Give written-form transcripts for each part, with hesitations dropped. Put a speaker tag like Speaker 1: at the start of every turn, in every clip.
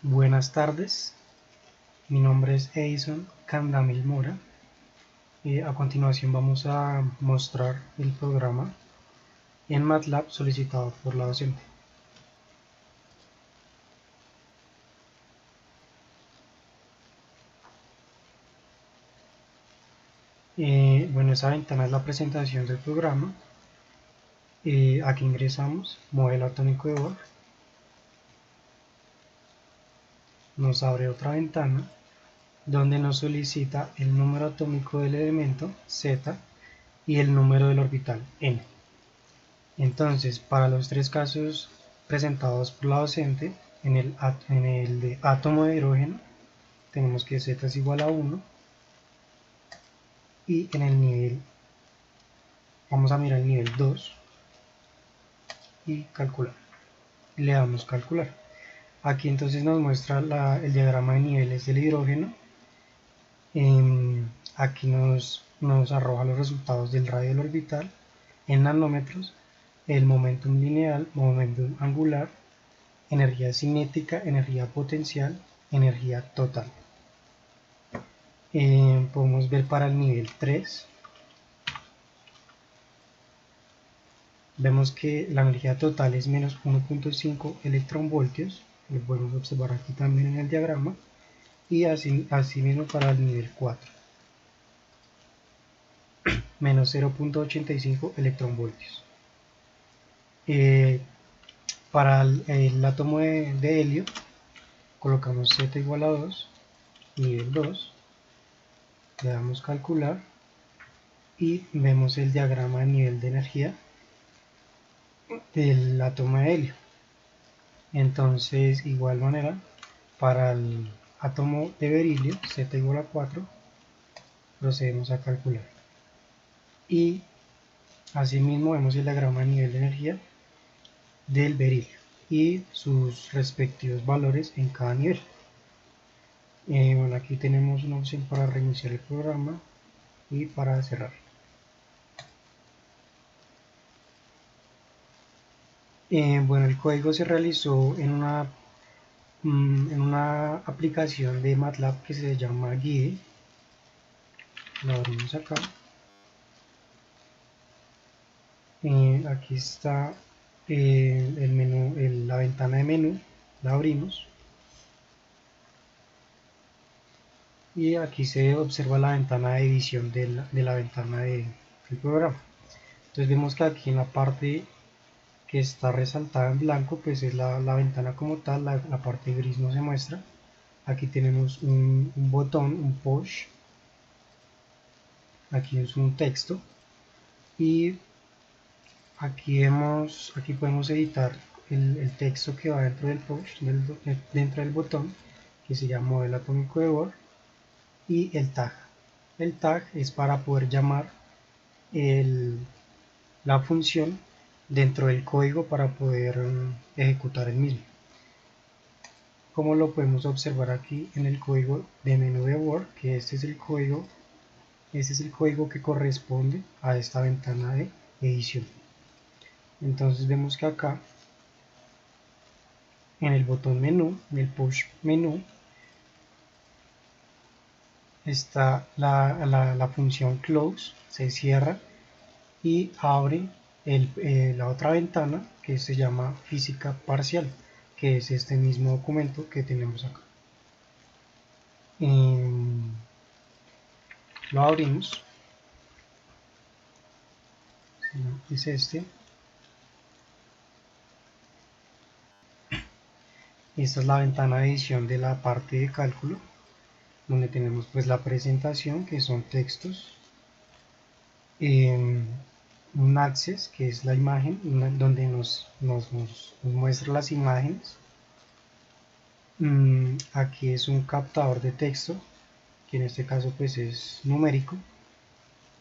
Speaker 1: Buenas tardes, mi nombre es Edison Candamil Mora. A continuación vamos a mostrar el programa en MATLAB solicitado por la docente. Bueno, esa ventana es la presentación del programa. Aquí ingresamos, modelo atómico de Bohr. Nos abre otra ventana donde nos solicita el número atómico del elemento Z y el número del orbital N. Entonces, para los tres casos presentados por la docente, en el de átomo de hidrógeno, tenemos que Z es igual a 1, y en el nivel, vamos a mirar el nivel 2 y calcular. Le damos calcular. Aquí entonces nos muestra el diagrama de niveles del hidrógeno. Aquí nos arroja los resultados del radio del orbital en nanómetros, el momentum lineal, momentum angular, energía cinética, energía potencial, energía total. Podemos ver para el nivel 3, vemos que la energía total es menos 1.5 electronvoltios, lo podemos observar aquí también en el diagrama, y así mismo para el nivel 4, menos 0.85 electronvoltios. Para el átomo de helio, colocamos Z igual a 2, nivel 2, le damos calcular y vemos el diagrama de nivel de energía del átomo de helio. Entonces, igual manera, para el átomo de berilio, Z igual a 4, procedemos a calcular. Y asimismo vemos el diagrama de nivel de energía del berilio y sus respectivos valores en cada nivel. Bueno, aquí tenemos una opción para reiniciar el programa y para cerrar. Bueno, el código se realizó en una aplicación de MATLAB que se llama GUIDE. La abrimos acá. Aquí está el menú, la ventana de menú, la abrimos. Y aquí se observa la ventana de edición de la ventana del programa. Entonces vemos que aquí en la parte que está resaltada en blanco, pues es la ventana como tal, la parte gris no se muestra. Aquí tenemos un botón, un push, aquí es un texto, y aquí podemos editar el texto que va dentro del push, dentro del botón, que se llama modelo atómico de Bohr, y el tag. El tag es para poder llamar la función dentro del código para poder ejecutar el mismo. Como lo podemos observar aquí en el código de menú de Bohr, que este es el código que corresponde a esta ventana de edición. Entonces vemos que acá en el botón menú, en el push menú, está la función close, se cierra y abre la otra ventana que se llama física parcial, que es este mismo documento que tenemos acá. Lo abrimos, es este. Esta es la ventana de edición de la parte de cálculo, donde tenemos pues la presentación, que son textos, un access, que es la imagen, donde nos muestra las imágenes. Aquí es un captador de texto, que en este caso pues es numérico.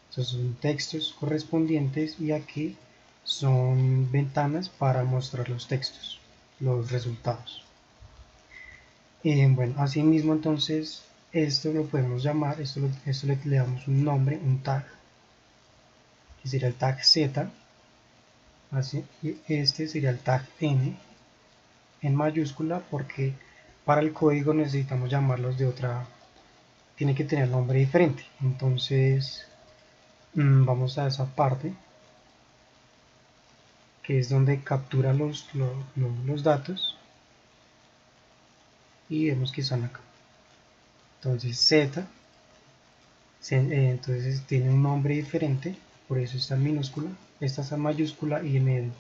Speaker 1: Estos son textos correspondientes, y aquí son ventanas para mostrar los textos, los resultados. Bueno, así mismo entonces esto lo podemos llamar, esto le damos un nombre, un tag, que sería el tag Z, así, y este sería el tag N en mayúscula, porque para el código necesitamos llamarlos de otra, tiene que tener nombre diferente. Entonces vamos a esa parte que es donde captura los datos y vemos que están acá. Entonces Z, entonces tiene un nombre diferente, por eso está en minúscula, esta está en mayúscula y en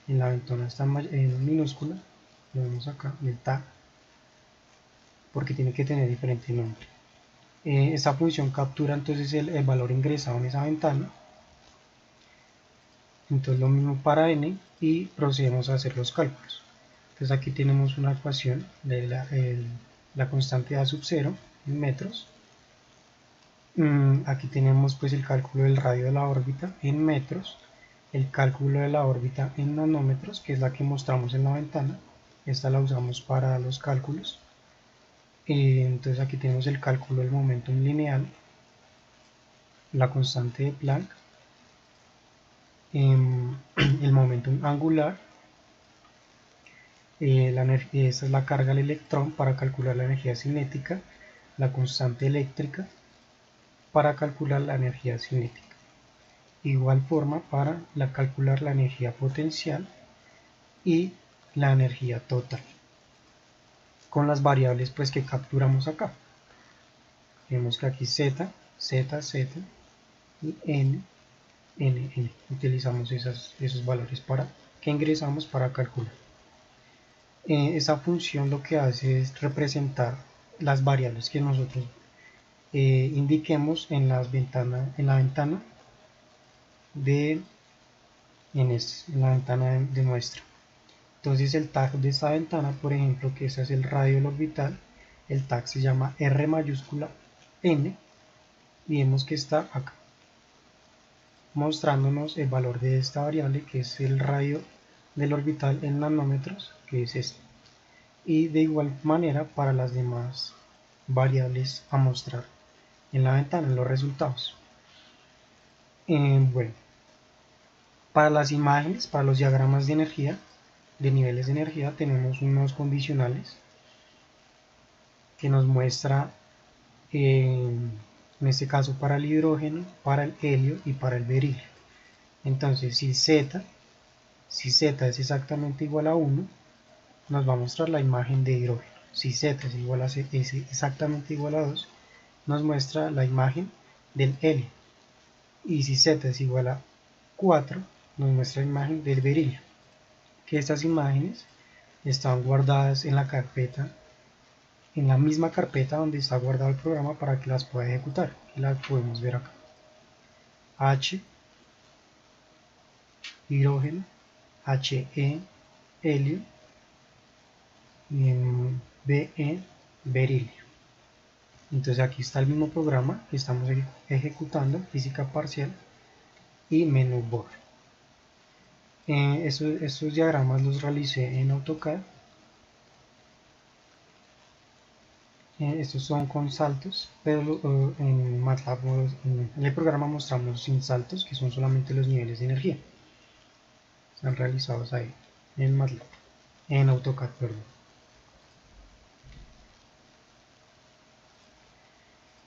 Speaker 1: la ventana está en minúscula, lo vemos acá, en el tag, porque tiene que tener diferente nombre. Esta función captura entonces el valor ingresado en esa ventana. Entonces lo mismo para n y procedemos a hacer los cálculos. Entonces aquí tenemos una ecuación de la constante A sub 0 en metros. Aquí tenemos pues el cálculo del radio de la órbita en metros, el cálculo de la órbita en nanómetros, que es la que mostramos en la ventana. Esta la usamos para los cálculos. Entonces aquí tenemos el cálculo del momentum lineal, la constante de Planck, el momentum angular, esta es la carga del electrón para calcular la energía cinética, la constante eléctrica para calcular la energía cinética. Igual forma para calcular la energía potencial y la energía total, con las variables pues que capturamos acá. Vemos que aquí Z, Z, Z y N, N, N. Utilizamos esos valores que ingresamos para calcular. Esa función lo que hace es representar las variables que nosotros indiquemos en la ventana de muestra. Entonces el tag de esta ventana, por ejemplo, que ese es el radio del orbital, el tag se llama R mayúscula N y vemos que está acá, mostrándonos el valor de esta variable que es el radio del orbital en nanómetros, que es este. Y de igual manera para las demás variables a mostrar en la ventana, en los resultados. Bueno, para las imágenes, para los diagramas de energía, de niveles de energía, tenemos unos condicionales que nos muestra, en este caso para el hidrógeno, para el helio y para el berilio. Entonces si Z es exactamente igual a 1, nos va a mostrar la imagen de hidrógeno. Si Z es exactamente igual a 2, nos muestra la imagen del helio. Y si Z es igual a 4, nos muestra la imagen del berilio. Que estas imágenes están guardadas en la carpeta, en la misma carpeta donde está guardado el programa para que las pueda ejecutar. Y las podemos ver acá. H, hidrógeno, HE, helio, y en BE, berilio. Entonces aquí está el mismo programa que estamos ejecutando, física parcial y menú board. Estos diagramas los realicé en AutoCAD. Estos son con saltos, pero en MATLAB, en el programa mostramos sin saltos, que son solamente los niveles de energía. Están realizados ahí, en MATLAB, en AutoCAD, perdón.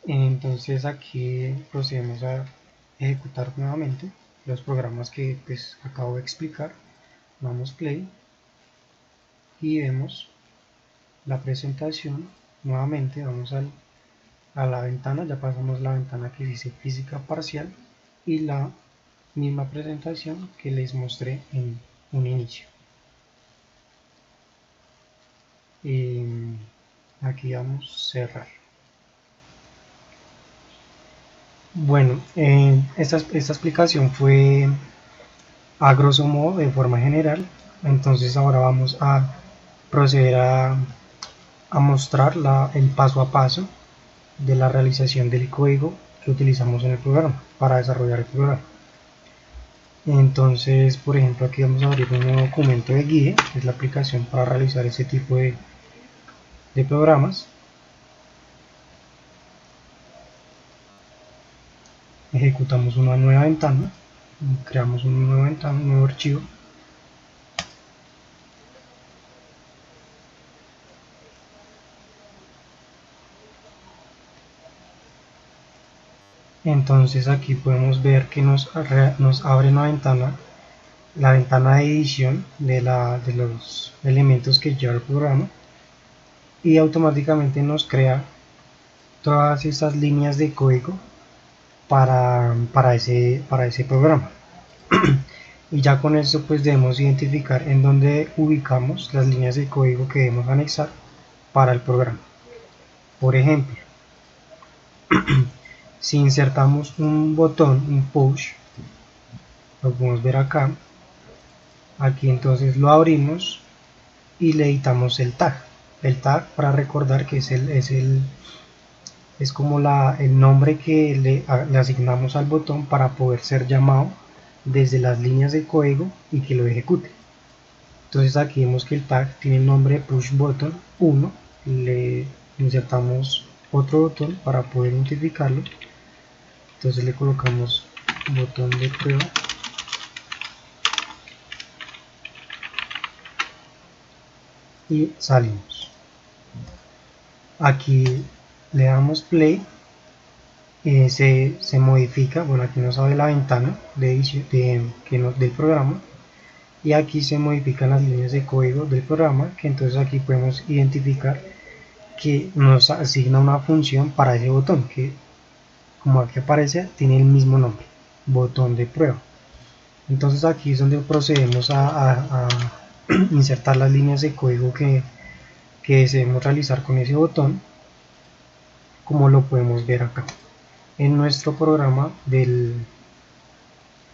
Speaker 1: Entonces aquí procedemos a ejecutar nuevamente los programas que pues acabo de explicar. Damos play y vemos la presentación. Nuevamente vamos a la ventana, ya pasamos la ventana que dice física parcial y la misma presentación que les mostré en un inicio. Y aquí vamos a cerrar. Bueno, esta explicación fue a grosso modo de forma general. Entonces ahora vamos a proceder a mostrar el paso a paso de la realización del código que utilizamos en el programa para desarrollar el programa. Entonces, por ejemplo, aquí vamos a abrir un nuevo documento de guía, que es la aplicación para realizar este tipo de programas. Ejecutamos una nueva ventana, creamos una nueva ventana, un nuevo archivo. Entonces aquí podemos ver que nos abre una ventana, la ventana de edición de los elementos que lleva el programa, y automáticamente nos crea todas estas líneas de código para ese programa. Y ya con esto pues debemos identificar en dónde ubicamos las líneas de código que debemos anexar para el programa. Por ejemplo, si insertamos un botón, un push, lo podemos ver acá. Aquí entonces lo abrimos y le editamos el tag. El tag, para recordar que es como el nombre que le asignamos al botón para poder ser llamado desde las líneas de código y que lo ejecute. Entonces aquí vemos que el tag tiene el nombre push button 1, le insertamos otro botón para poder identificarlo. Entonces le colocamos botón de prueba y salimos. Aquí le damos play, se modifica, bueno, aquí nos abre la ventana de edición del programa, y aquí se modifican las líneas de código del programa, que entonces aquí podemos identificar que nos asigna una función para ese botón, que como aquí aparece tiene el mismo nombre, botón de prueba. Entonces aquí es donde procedemos a insertar las líneas de código que deseemos realizar con ese botón, como lo podemos ver acá en nuestro programa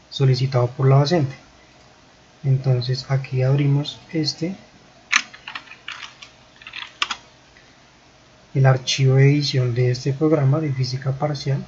Speaker 1: solicitado por la docente. Entonces aquí abrimos el archivo de edición de este programa de física parcial.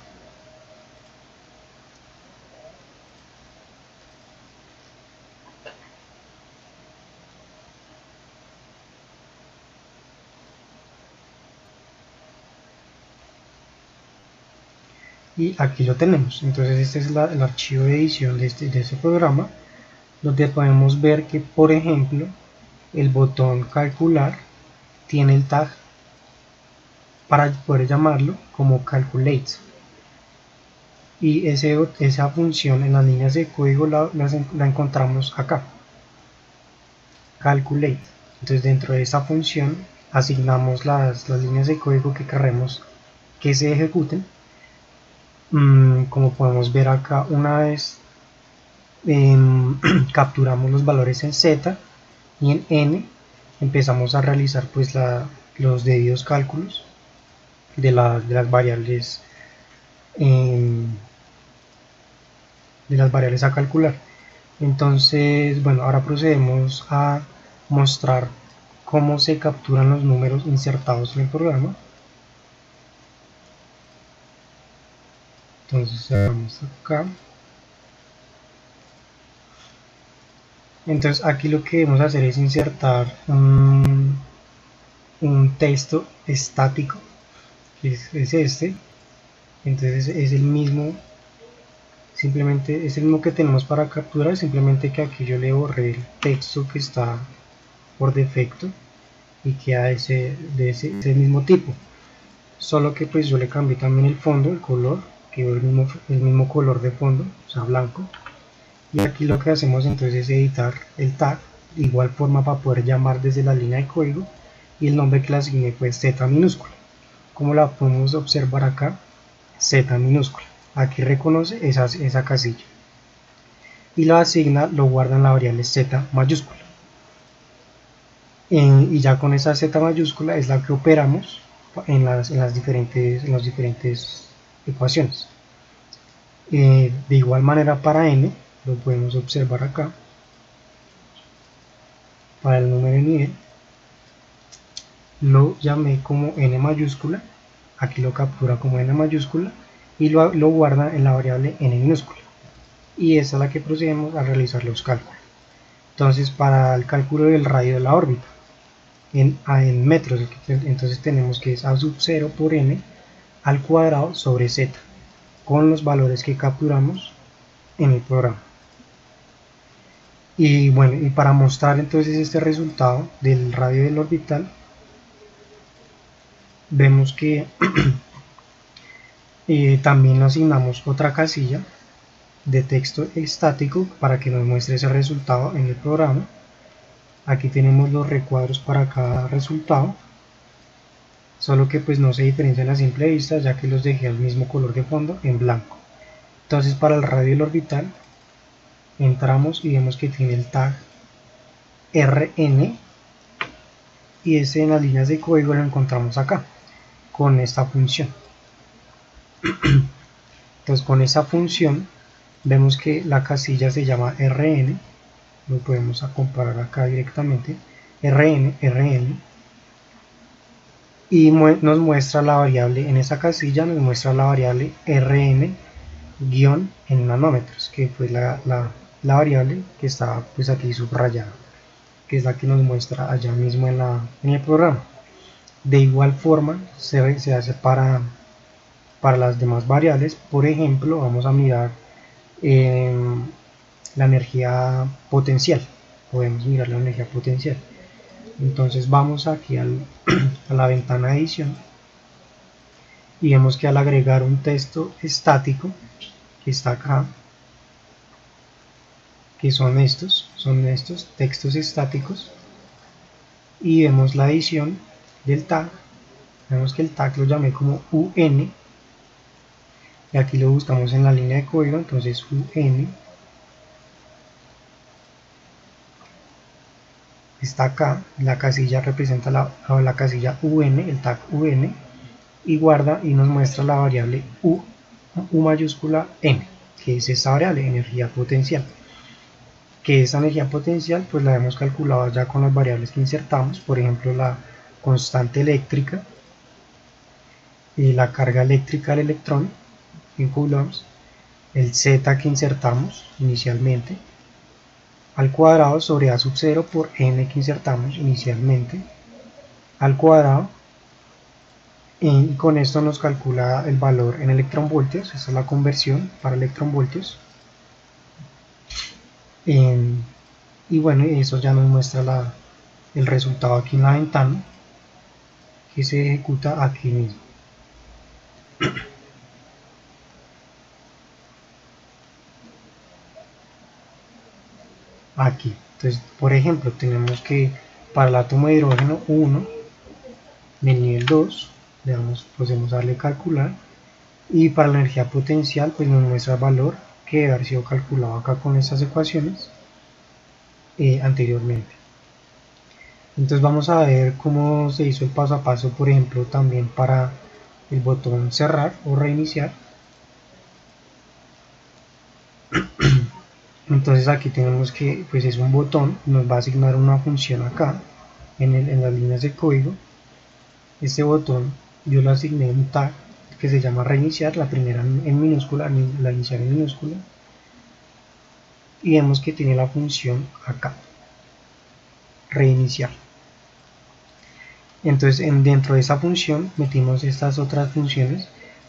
Speaker 1: Y aquí lo tenemos. Entonces este es el archivo de edición de este programa, donde podemos ver que, por ejemplo, el botón calcular tiene el tag para poder llamarlo como calculate, y esa función en las líneas de código la encontramos acá, calculate. Entonces dentro de esa función asignamos las líneas de código que queremos que se ejecuten. Como podemos ver acá, una vez capturamos los valores en Z y en N, empezamos a realizar pues los debidos cálculos de las variables a calcular. Entonces, bueno, ahora procedemos a mostrar cómo se capturan los números insertados en el programa. Entonces vamos acá. Entonces aquí lo que debemos hacer es insertar un texto estático, que es este. Entonces es el mismo, simplemente es el mismo que tenemos para capturar, simplemente que aquí yo le borré el texto que está por defecto y queda de ese mismo tipo, solo que pues yo le cambié también el fondo, el color, que es el mismo color de fondo, o sea, blanco. Y aquí lo que hacemos entonces es editar el tag de igual forma para poder llamar desde la línea de código, y el nombre que le asigné pues Z minúscula, como la podemos observar acá, Z minúscula. Aquí reconoce esa casilla y lo asigna, lo guarda en la variable Z mayúscula. Y ya con esa Z mayúscula es la que operamos en las diferentes ecuaciones. De igual manera para N, lo podemos observar acá, para el número de nivel, lo llamé como N mayúscula, aquí lo captura como N mayúscula y lo guarda en la variable N minúscula, y esa es la que procedemos a realizar los cálculos. Entonces para el cálculo del radio de la órbita en metros, entonces tenemos que es a sub 0 por n al cuadrado sobre z, con los valores que capturamos en el programa. Y bueno, y para mostrar entonces este resultado del radio del orbital, vemos que También asignamos otra casilla de texto estático para que nos muestre ese resultado en el programa. Aquí tenemos los recuadros para cada resultado, solo que pues no se diferencian a simple vista, ya que los dejé al mismo color de fondo, en blanco. Entonces para el radio del orbital entramos y vemos que tiene el tag RN, y ese en las líneas de código lo encontramos acá con esta función. Entonces con esa función vemos que la casilla se llama RN, lo podemos comparar acá directamente, RN, y nos muestra la variable, en esa casilla nos muestra la variable RN guión en nanómetros, que fue la variable que está pues aquí subrayada, que es la que nos muestra allá mismo en el programa. De igual forma se hace para las demás variables. Por ejemplo, vamos a mirar la energía potencial. Podemos mirar la energía potencial. Entonces vamos aquí a la ventana de edición y vemos que al agregar un texto estático que está acá, que son estos textos estáticos, y vemos la edición del tag, vemos que el tag lo llamé como UN, y aquí lo buscamos en la línea de código, entonces UN está acá, la casilla representa la casilla UN, el tag UN, y guarda y nos muestra la variable U mayúscula N, que es esta variable, energía potencial. Que esa energía potencial pues la hemos calculado ya con las variables que insertamos, por ejemplo la constante eléctrica y la carga eléctrica del electrón en coulombs, el Z que insertamos inicialmente, al cuadrado sobre A sub 0 por N que insertamos inicialmente, al cuadrado, y con esto nos calcula el valor en electronvoltios. Esta es la conversión para electronvoltios. Y bueno, eso ya nos muestra el resultado aquí en la ventana, que se ejecuta aquí mismo. Aquí, entonces por ejemplo tenemos que para el átomo de hidrógeno 1 del nivel 2 podemos darle calcular, y para la energía potencial pues nos muestra el valor que debe haber sido calculado acá con estas ecuaciones anteriormente. Entonces vamos a ver cómo se hizo el paso a paso, por ejemplo también para el botón cerrar o reiniciar. Entonces aquí tenemos que pues es un botón, nos va a asignar una función acá en las líneas de código. Este botón yo le asigné un tag que se llama reiniciar, la primera en minúscula, la inicial en minúscula, y vemos que tiene la función acá, reiniciar. Entonces dentro de esa función metimos estas otras funciones.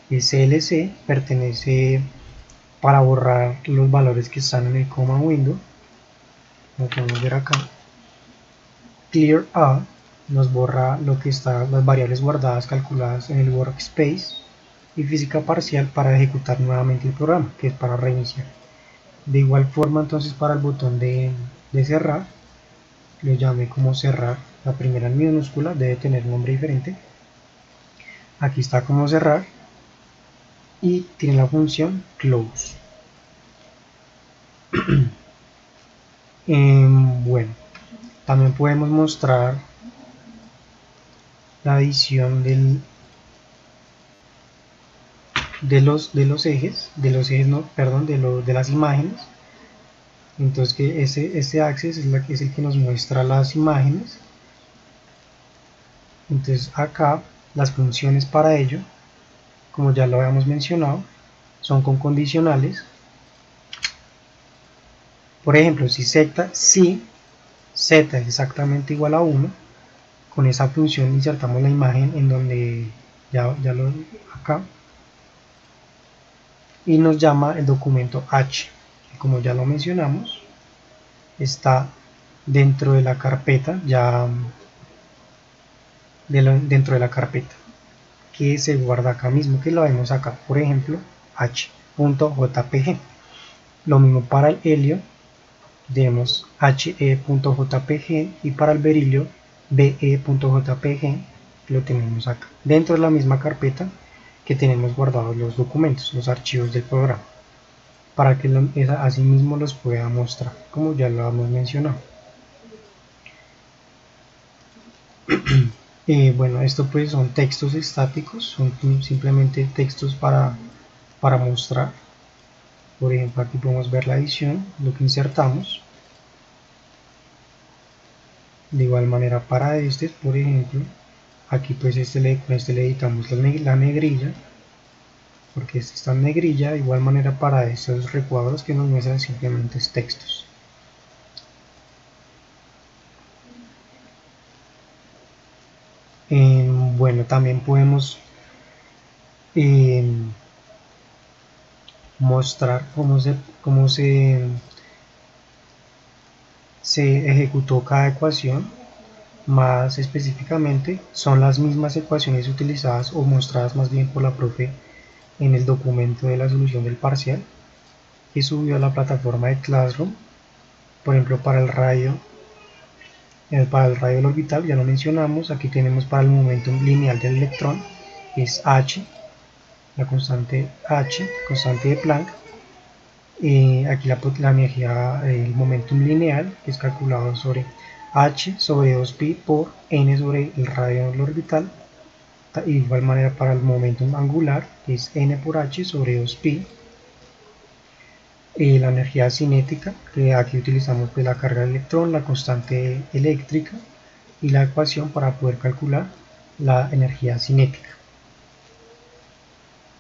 Speaker 1: CLC pertenece para borrar los valores que están en el command window, como podemos ver acá. Clear all nos borra lo que está, las variables guardadas calculadas en el workspace, y física parcial para ejecutar nuevamente el programa, que es para reiniciar. De igual forma entonces para el botón de cerrar, lo llamé como cerrar, la primera en minúscula, debe tener un nombre diferente. Aquí está como cerrar y tiene la función close. Bueno, también podemos mostrar la adición de las imágenes. Entonces que este access es el que nos muestra las imágenes. Entonces acá las funciones para ello, como ya lo habíamos mencionado, son con condicionales. Por ejemplo, si z es exactamente igual a 1, con esa función insertamos la imagen en donde acá, y nos llama el documento H, que como ya lo mencionamos está dentro de la carpeta, dentro de la carpeta que se guarda acá mismo, que lo vemos acá, por ejemplo, h.jpg. Lo mismo para el helio, tenemos he.jpg, y para el berilio be.jpg, lo tenemos acá, dentro de la misma carpeta que tenemos guardados los documentos, los archivos del programa, para que así mismo los pueda mostrar, como ya lo hemos mencionado. Bueno, esto pues son textos estáticos, son simplemente textos para mostrar. Por ejemplo, aquí podemos ver la edición, lo que insertamos. De igual manera para este, por ejemplo, aquí pues con este le editamos la negrilla, porque este está en negrilla. De igual manera para estos recuadros que nos muestran simplemente textos. Bueno, también podemos mostrar cómo se ejecutó cada ecuación. Más específicamente, son las mismas ecuaciones utilizadas o mostradas más bien por la profe en el documento de la solución del parcial que subió a la plataforma de Classroom. Por ejemplo, para el radio del orbital, ya lo mencionamos. Aquí tenemos para el momento lineal del electrón, es h, la constante h, constante de Planck. Aquí la energía, el momentum lineal, que es calculado sobre h sobre 2pi por n sobre el radio del orbital. De igual manera para el momentum angular, que es n por h sobre 2pi. La energía cinética, que aquí utilizamos pues la carga del electrón, la constante eléctrica y la ecuación para poder calcular la energía cinética.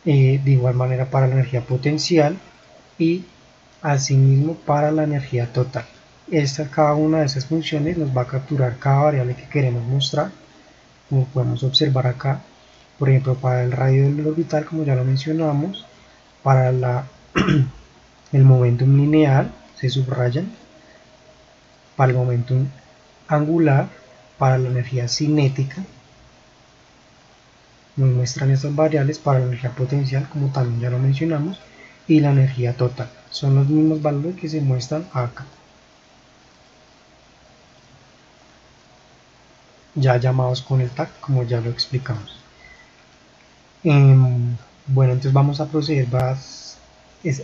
Speaker 1: De igual manera para la energía potencial y asimismo para la energía total. Cada una de estas funciones nos va a capturar cada variable que queremos mostrar, como podemos observar acá. Por ejemplo, para el radio del orbital, como ya lo mencionamos, para el momentum lineal se subrayan, para el momentum angular, para la energía cinética nos muestran estas variables, para la energía potencial, como también ya lo mencionamos, y la energía total. Son los mismos valores que se muestran acá, ya llamados con el tag, como ya lo explicamos. Bueno, entonces vamos a proceder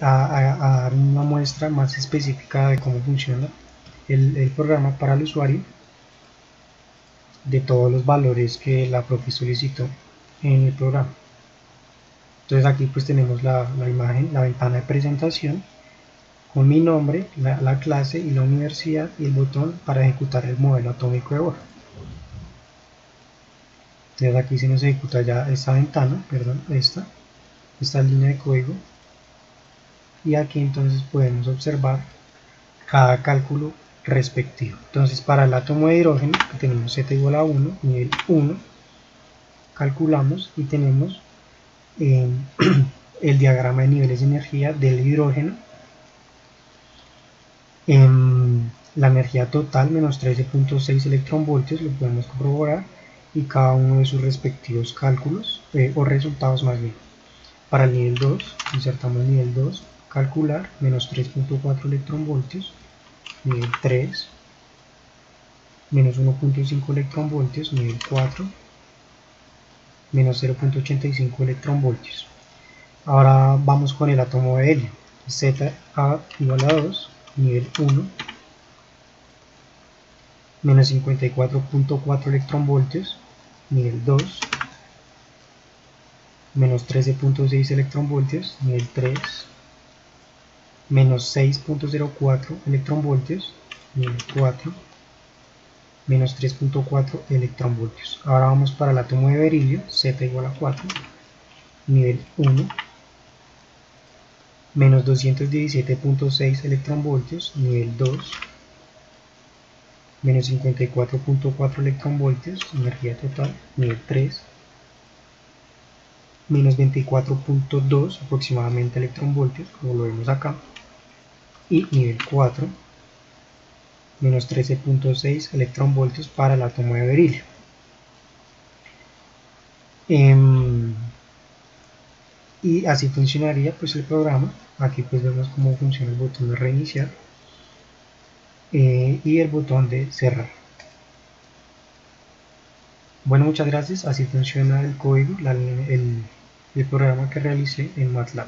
Speaker 1: a dar una muestra más específica de cómo funciona el programa para el usuario, de todos los valores que la profe solicitó en el programa. Entonces aquí pues tenemos la imagen, la ventana de presentación con mi nombre, la clase y la universidad, y el botón para ejecutar el modelo atómico de Bohr. Entonces aquí se nos ejecuta ya esta ventana, perdón, esta línea de código, y aquí entonces podemos observar cada cálculo respectivo. Entonces para el átomo de hidrógeno, que tenemos z igual a 1, nivel 1, calculamos y tenemos el diagrama de niveles de energía del hidrógeno. La energía total menos 13.6 electronvoltios, lo podemos corroborar, y cada uno de sus respectivos cálculos o resultados más bien. Para el nivel 2, insertamos el nivel 2, calcular menos 3.4 electronvoltios, nivel 3, menos 1.5 electronvoltios, nivel 4, menos 0.85 electronvoltios. Ahora vamos con el átomo de helio, Z igual a 2, nivel 1, menos 54.4 electronvoltios, nivel 2, menos 13.6 electronvoltios, nivel 3, menos 6.04 electronvoltios, nivel 4, menos 3.4 electronvoltios. Ahora vamos para el átomo de berilio, Z igual a 4, nivel 1, menos 217.6 electronvoltios, nivel 2, menos 54.4 electronvoltios, energía total, nivel 3, menos 24.2 aproximadamente electronvoltios, como lo vemos acá, y nivel 4, menos 13.6 electronvoltios para el átomo de berilio. y así funcionaría pues el programa. Aquí pues vemos cómo funciona el botón de reiniciar y el botón de cerrar. Bueno, muchas gracias, así funciona el código, el programa que realicé en MATLAB.